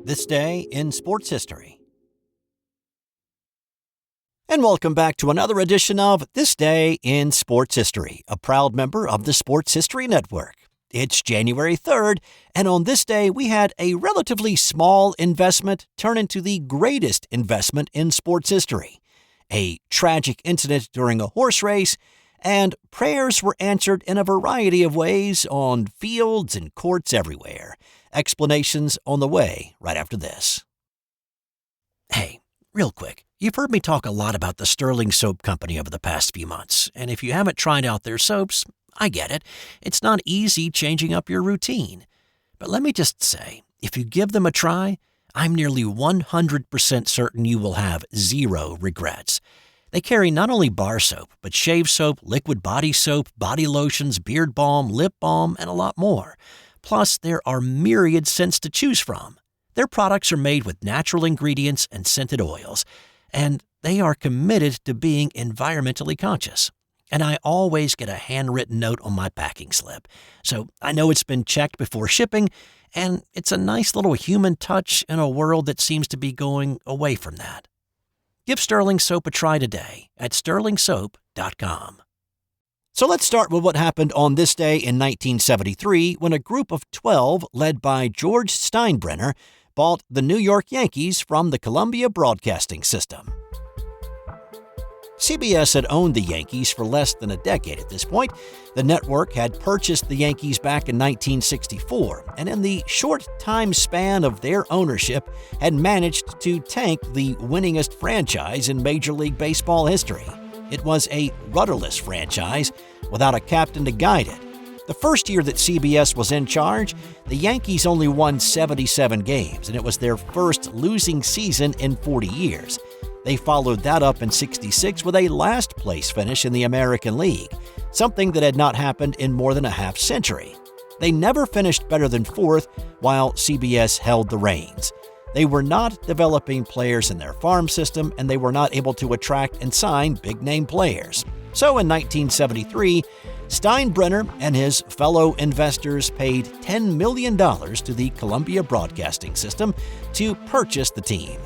This Day in Sports History. And welcome back to another edition of This Day in Sports History, a proud member of the Sports History Network. It's January 3rd, and on this day we had a relatively small investment turn into the greatest investment in sports history. A tragic incident during a horse race, and prayers were answered in a variety of ways on fields and courts everywhere. Explanations on the way right after this. Hey, real quick, you've heard me talk a lot about the Sterling Soap Company over the past few months, and if you haven't tried out their soaps, I get it. It's not easy changing up your routine. But let me just say, if you give them a try, I'm nearly 100% certain you will have zero regrets. They carry not only bar soap, but shave soap, liquid body soap, body lotions, beard balm, lip balm, and a lot more. Plus, there are myriad scents to choose from. Their products are made with natural ingredients and scented oils, and they are committed to being environmentally conscious. And I always get a handwritten note on my packing slip, so I know it's been checked before shipping, and it's a nice little human touch in a world that seems to be going away from that. Give Sterling Soap a try today at sterlingsoap.com. So let's start with what happened on this day in 1973 when a group of 12 led by George Steinbrenner bought the New York Yankees from the Columbia Broadcasting System. CBS had owned the Yankees for less than a decade at this point. The network had purchased the Yankees back in 1964, and in the short time span of their ownership had managed to tank the winningest franchise in Major League Baseball history. It was a rudderless franchise without a captain to guide it. The first year that CBS was in charge, the Yankees only won 77 games, and it was their first losing season in 40 years. They followed that up in '66 with a last-place finish in the American League, something that had not happened in more than a half-century. They never finished better than fourth while CBS held the reins. They were not developing players in their farm system, and they were not able to attract and sign big-name players. So in 1973, Steinbrenner and his fellow investors paid $10 million to the Columbia Broadcasting System to purchase the team.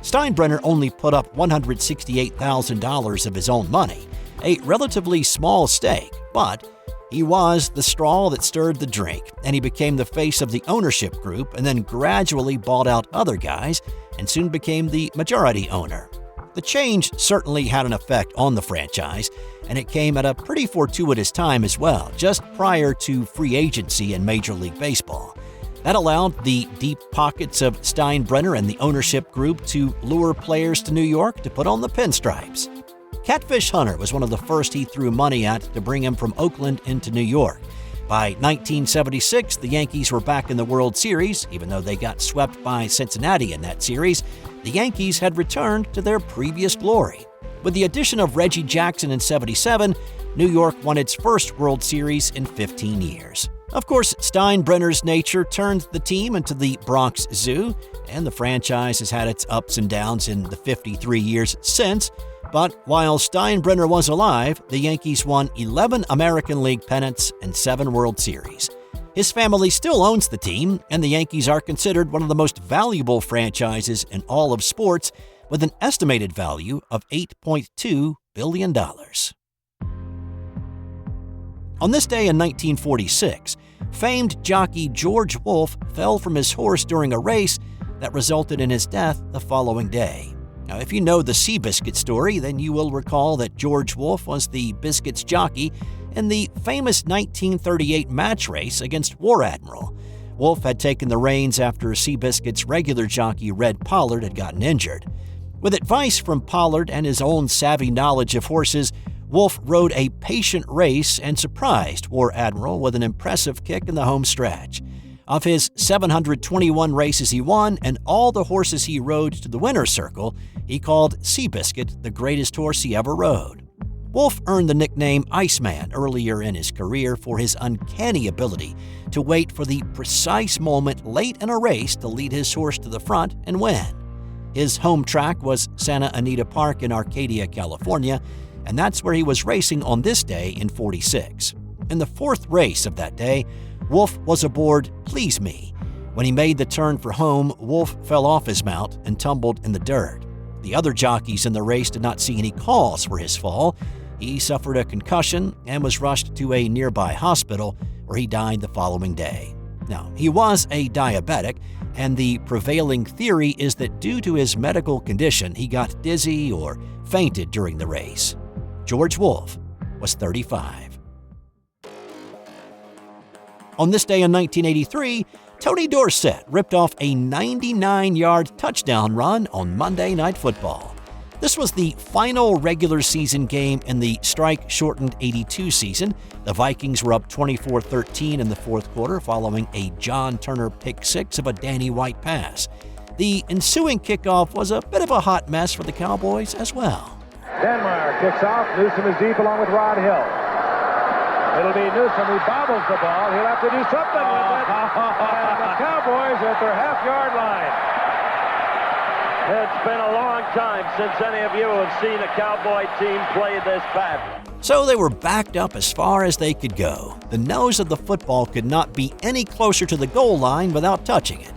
Steinbrenner only put up $168,000 of his own money, a relatively small stake, but he was the straw that stirred the drink, and he became the face of the ownership group and then gradually bought out other guys and soon became the majority owner. The change certainly had an effect on the franchise, and it came at a pretty fortuitous time as well, just prior to free agency in Major League Baseball. That allowed the deep pockets of Steinbrenner and the ownership group to lure players to New York to put on the pinstripes. Catfish Hunter was one of the first he threw money at to bring him from Oakland into New York. By 1976, the Yankees were back in the World Series. Even though they got swept by Cincinnati in that series, the Yankees had returned to their previous glory. With the addition of Reggie Jackson in '77, New York won its first World Series in 15 years. Of course, Steinbrenner's nature turned the team into the Bronx Zoo, and the franchise has had its ups and downs in the 53 years since. But while Steinbrenner was alive, the Yankees won 11 American League pennants and 7 World Series. His family still owns the team, and the Yankees are considered one of the most valuable franchises in all of sports, with an estimated value of $8.2 billion. On this day in 1946, famed jockey George Wolff fell from his horse during a race that resulted in his death the following day. Now, if you know the Seabiscuit story, then you will recall that George Wolff was the Biscuits jockey in the famous 1938 match race against War Admiral. Wolff had taken the reins after Seabiscuit's regular jockey Red Pollard had gotten injured. With advice from Pollard and his own savvy knowledge of horses, Wolff rode a patient race and surprised War Admiral with an impressive kick in the home stretch. Of his 721 races he won and all the horses he rode to the winner's circle, he called Seabiscuit the greatest horse he ever rode. Wolff earned the nickname Iceman earlier in his career for his uncanny ability to wait for the precise moment late in a race to lead his horse to the front and win. His home track was Santa Anita Park in Arcadia, California, and that's where he was racing on this day in '46. In the fourth race of that day, Wolff was aboard Please Me, When he made the turn for home, Wolff fell off his mount and tumbled in the dirt. The other jockeys in the race did not see any cause for his fall. He suffered a concussion and was rushed to a nearby hospital where he died the following day. Now, he was a diabetic, and the prevailing theory is that due to his medical condition, he got dizzy or fainted during the race. George Wolff was 35. On this day in 1983, Tony Dorsett ripped off a 99-yard touchdown run on Monday Night Football. This was the final regular season game in the strike-shortened 82 season. The Vikings were up 24-13 in the fourth quarter following a John Turner pick six of a Danny White pass. The ensuing kickoff was a bit of a hot mess for the Cowboys as well. Denmeyer kicks off. Newsom is deep along with Rod Hill. It'll be Newsom who bobbles the ball. He'll have to do something with it. And the Cowboys at their half-yard line. It's been a long time since any of you have seen a Cowboy team play this bad. So they were backed up as far as they could go. The nose of the football could not be any closer to the goal line without touching it.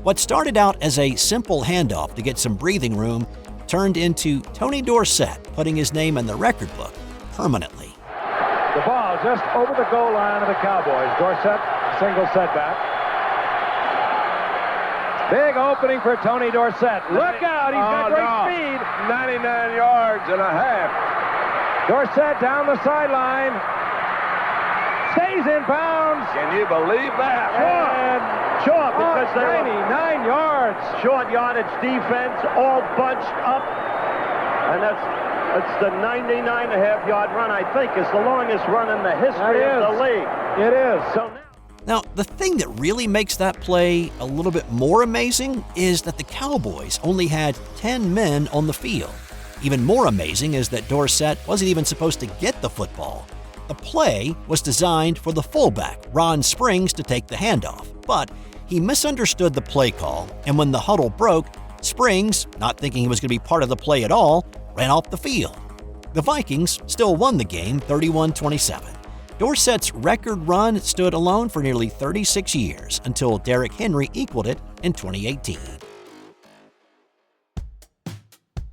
What started out as a simple handoff to get some breathing room turned into Tony Dorsett putting his name in the record book permanently. The ball just over the goal line of the Cowboys. Dorsett, single setback. Big opening for Tony Dorsett. Look out, he's got great speed. 99 yards and a half. Dorsett down the sideline. Stays in bounds. Can you believe that? Short, because they were 99 yards. Short yardage defense, all bunched up. And that's the 99.5-yard run, I think, is the longest run in the history of the league. It is. So now, the thing that really makes that play a little bit more amazing is that the Cowboys only had 10 men on the field. Even more amazing is that Dorsett wasn't even supposed to get the football. The play was designed for the fullback, Ron Springs, to take the handoff, but he misunderstood the play call, and when the huddle broke, Springs, not thinking he was going to be part of the play at all, ran off the field. The Vikings still won the game 31-27. Dorsett's record run stood alone for nearly 36 years until Derrick Henry equaled it in 2018.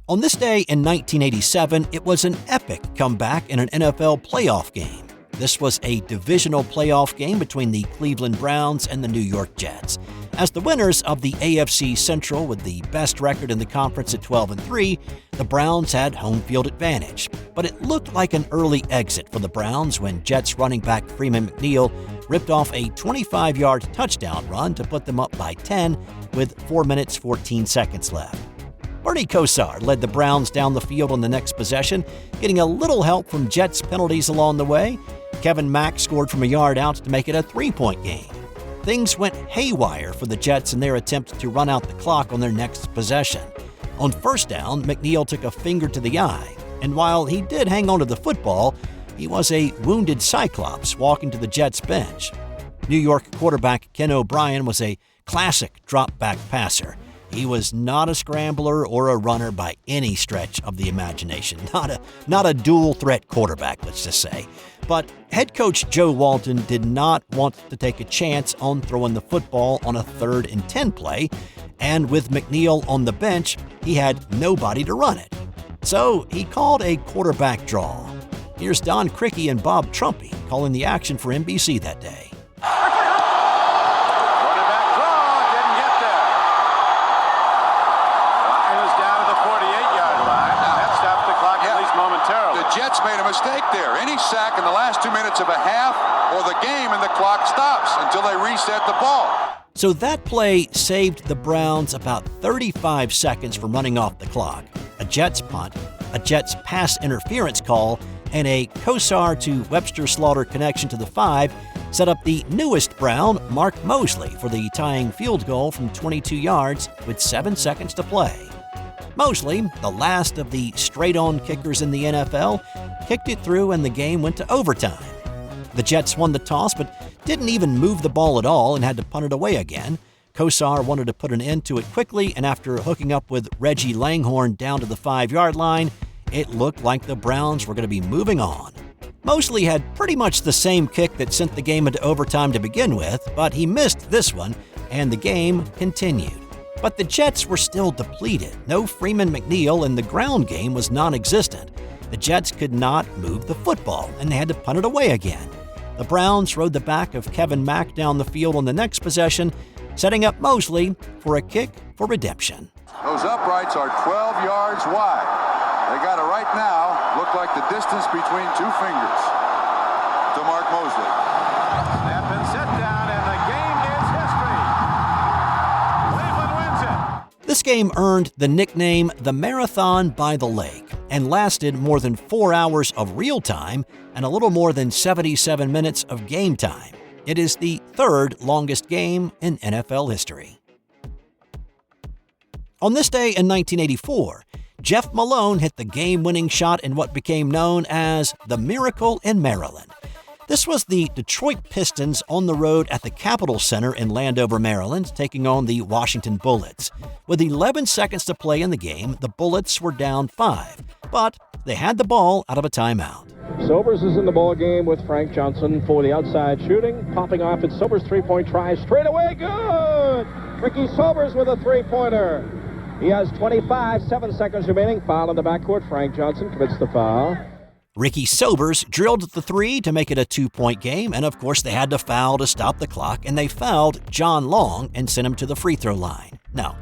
On this day in 1987, it was an epic comeback in an NFL playoff game. This was a divisional playoff game between the Cleveland Browns and the New York Jets. As the winners of the AFC Central with the best record in the conference at 12-3, the Browns had home field advantage. But it looked like an early exit for the Browns when Jets running back Freeman McNeil ripped off a 25-yard touchdown run to put them up by 10 with 4 minutes 14 seconds left. Bernie Kosar led the Browns down the field on the next possession, getting a little help from Jets penalties along the way. Kevin Mack scored from a yard out to make it a 3-point game. Things went haywire for the Jets in their attempt to run out the clock on their next possession. On first down, McNeil took a finger to the eye, and while he did hang on to the football, he was a wounded Cyclops walking to the Jets bench. New York quarterback Ken O'Brien was a classic drop-back passer. He was not a scrambler or a runner by any stretch of the imagination. Not a dual-threat quarterback, let's just say. But head coach Joe Walton did not want to take a chance on throwing the football on a 3rd and 10 play, and with McNeil on the bench, he had nobody to run it. So he called a quarterback draw. Here's Don Crickey and Bob Trumpy calling the action for NBC that day. Jets made a mistake there. Any sack in the last 2 minutes of a half or the game and the clock stops until they reset the ball. So that play saved the Browns about 35 seconds from running off the clock. A Jets punt, a Jets pass interference call, and a Kosar to Webster Slaughter connection to the 5 set up the newest Brown, Mark Mosley, for the tying field goal from 22 yards with 7 seconds to play. Mosley, the last of the straight-on kickers in the NFL, kicked it through and the game went to overtime. The Jets won the toss but didn't even move the ball at all and had to punt it away again. Kosar wanted to put an end to it quickly, and after hooking up with Reggie Langhorne down to the 5-yard line, it looked like the Browns were going to be moving on. Mosley had pretty much the same kick that sent the game into overtime to begin with, but he missed this one, and the game continued. But the Jets were still depleted. No Freeman McNeil, and the ground game was non-existent. The Jets could not move the football, and they had to punt it away again. The Browns rode the back of Kevin Mack down the field on the next possession, setting up Mosley for a kick for redemption. Those uprights are 12 yards wide. They got it right now. Look like the distance between two fingers to Mark Mosley. Snap and set down, and the game is history. Cleveland wins it. This game earned the nickname the Marathon by the Lake and lasted more than 4 hours of real time and a little more than 77 minutes of game time. It is the third longest game in NFL history. On this day in 1984, Jeff Malone hit the game-winning shot in what became known as the Miracle in Maryland. This was the Detroit Pistons on the road at the Capitol Center in Landover, Maryland, taking on the Washington Bullets. With 11 seconds to play in the game, the Bullets were down 5, but they had the ball out of a timeout. Sobers is in the ball game with Frank Johnson for the outside shooting. Popping off at Sobers' three-point try. Straight away, good! Ricky Sobers with a three-pointer. He has 25, 7 seconds remaining. Foul in the backcourt. Frank Johnson commits the foul. Ricky Sobers drilled the three to make it a 2-point game, and of course they had to foul to stop the clock, and they fouled John Long and sent him to the free throw line. Now,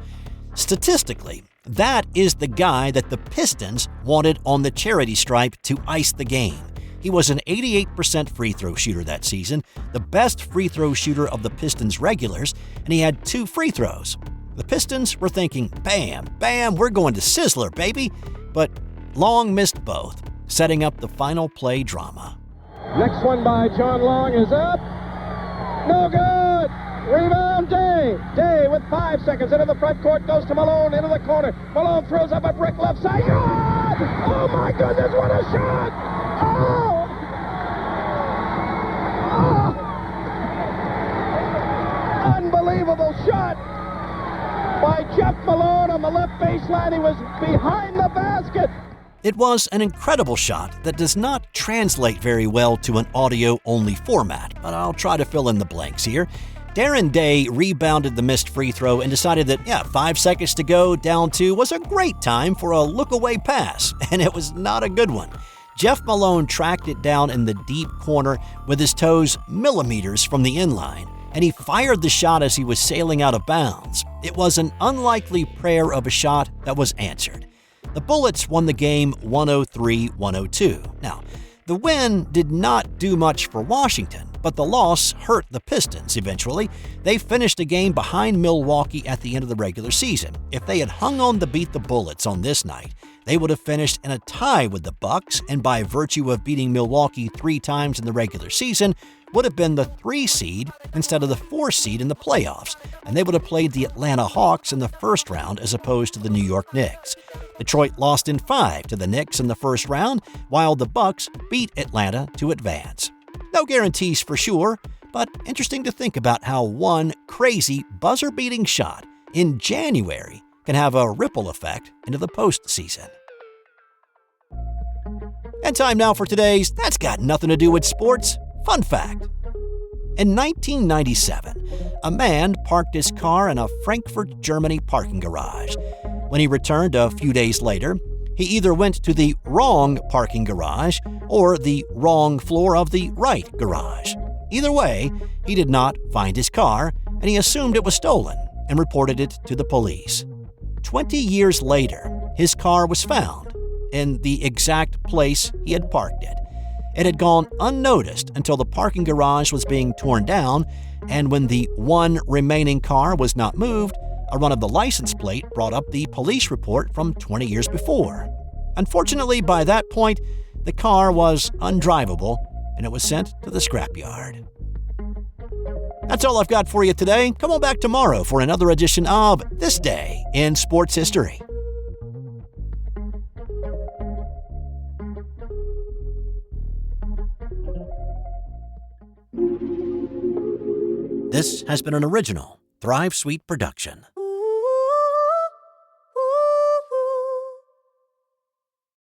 statistically, that is the guy that the Pistons wanted on the charity stripe to ice the game. He was an 88% free throw shooter that season, the best free throw shooter of the Pistons regulars, and he had 2 free throws. The Pistons were thinking, bam, bam, we're going to Sizzler, baby. But Long missed both, setting up the final play drama. Next one by John Long is up. No good. Rebound, Day. Day with 5 seconds into the front court, goes to Malone, into the corner. Malone throws up a brick left side. Good! Oh my goodness, what a shot! Oh! Oh! Unbelievable shot by Jeff Malone on the left baseline. He was behind the basket. It was an incredible shot that does not translate very well to an audio-only format, but I'll try to fill in the blanks here. Darren Day rebounded the missed free throw and decided that, 5 seconds to go, down 2, was a great time for a look-away pass, and it was not a good one. Jeff Malone tracked it down in the deep corner with his toes millimeters from the inline, and he fired the shot as he was sailing out of bounds. It was an unlikely prayer of a shot that was answered. The Bullets won the game 103-102. Now, the win did not do much for Washington, but the loss hurt the Pistons eventually. They finished the game behind Milwaukee at the end of the regular season. If they had hung on to beat the Bullets on this night, they would have finished in a tie with the Bucks, and by virtue of beating Milwaukee 3 times in the regular season, would have been the 3 seed instead of the 4 seed in the playoffs, and they would have played the Atlanta Hawks in the first round as opposed to the New York Knicks. Detroit lost in 5 to the Knicks in the first round, while the Bucks beat Atlanta to advance. No guarantees for sure, but interesting to think about how one crazy buzzer-beating shot in January can have a ripple effect into the postseason. And time now for today's That's Got Nothing to Do with Sports Fun Fact. In 1997, a man parked his car in a Frankfurt, Germany parking garage. When he returned a few days later, he either went to the wrong parking garage or the wrong floor of the right garage. Either way, he did not find his car, and he assumed it was stolen and reported it to the police. 20 years later, his car was found in the exact place he had parked it. It had gone unnoticed until the parking garage was being torn down, and when the one remaining car was not moved, a run of the license plate brought up the police report from 20 years before. Unfortunately, by that point, the car was undrivable, and it was sent to the scrapyard. That's all I've got for you today. Come on back tomorrow for another edition of This Day in Sports History. This has been an original Thrive Suite production.